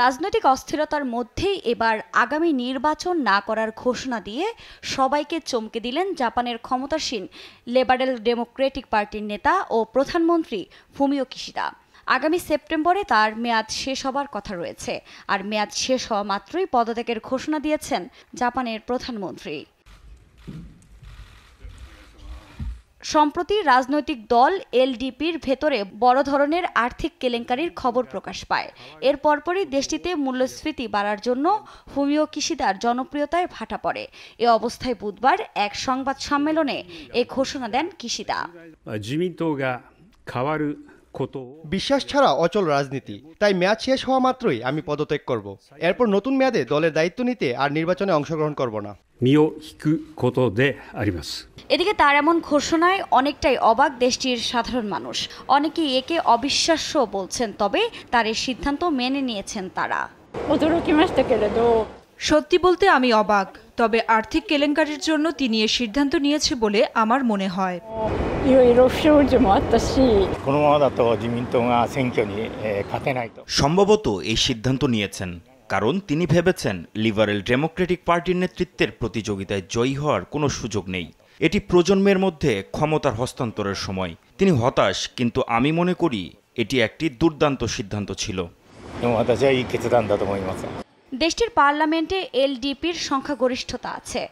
রাজনৈতিক অস্থিরতার মধ্যেই এবার আগামী নির্বাচন না করার ঘোষণা দিয়ে সবাইকে চমকে দিলেন জাপানের ক্ষমতাসীন লিবারেল ডেমোক্রেটিক পার্টির নেতা ও প্রধানমন্ত্রী ফুমিও কিশিদা। আগামী সেপ্টেম্বরে তার মেয়াদ শেষ হবার কথা রয়েছে, আর মেয়াদ শেষ হওয়া মাত্রই পদত্যাগের ঘোষণা দিয়েছেন জাপানের প্রধানমন্ত্রী। সম্প্রতি রাজনৈতিক দল এলডিপির ভেতরে বড় ধরনের আর্থিক কেলেঙ্কারির খবর প্রকাশ পায়। এর পরপরই দেশটিতে মূল্যস্ফীতি বাড়ার জন্য ফুমিও কিশিদার জনপ্রিয়তায় ভাটা পড়ে। এ অবস্থায় বুধবার এক সংবাদ সম্মেলনে এ ঘোষণা দেন কিশিদা। বিশ্বাস ছাড়া অচল রাজনীতি, তাই মেয়াদ শেষ হওয়া মাত্রই আমি পদত্যাগ করব। এরপর নতুন মেয়াদে দলের দায়িত্ব নিতে আর নির্বাচনে অংশগ্রহণ করব না। এদিকে তার এমন ঘোষণায় অনেকটাই অবাক দেশটির সাধারণ মানুষ। অনেকেই একে অবিশ্বাস্য বলছেন, তবে তার এই সিদ্ধান্ত মেনে নিয়েছেন তারা। সত্যি বলতে আমি অবাক, তবে আর্থিক কেলেঙ্কারির জন্য তিনি এ সিদ্ধান্ত নিয়েছে বলে আমার মনে হয়। সম্ভবত এই সিদ্ধান্ত নিয়েছেন কারণ তিনি ভেবেছেন লিবারেল ডেমোক্রেটিক পার্টির নেতৃত্বের প্রতিযোগিতায় জয়ী হওয়ার কোনো সুযোগ নেই। এটি প্রজন্মের মধ্যে ক্ষমতার হস্তান্তরের সময়। তিনি হতাশ, কিন্তু আমি মনে করি এটি একটি দুর্দান্ত সিদ্ধান্ত ছিল। দেশটির পার্লামেন্টে এলডিপির সংখ্যাগরিষ্ঠতা আছে,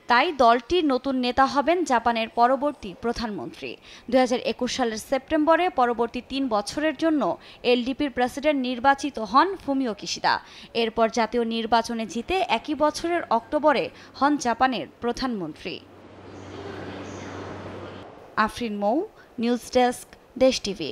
তাই দলটির নতুন নেতা হবেন জাপানের পরবর্তী প্রধানমন্ত্রী। 2021 সালের সেপ্টেম্বরে পরবর্তী 3 বছরের জন্য এলডিপির প্রেসিডেন্ট নির্বাচিত হন ফুমিও কিশিদা। এরপর জাতীয় নির্বাচনে জিতে একই বছরের অক্টোবরে হন জাপানের প্রধানমন্ত্রী। আফরিন মৌ, নিউজ ডেস্ক, দেশ টিভি।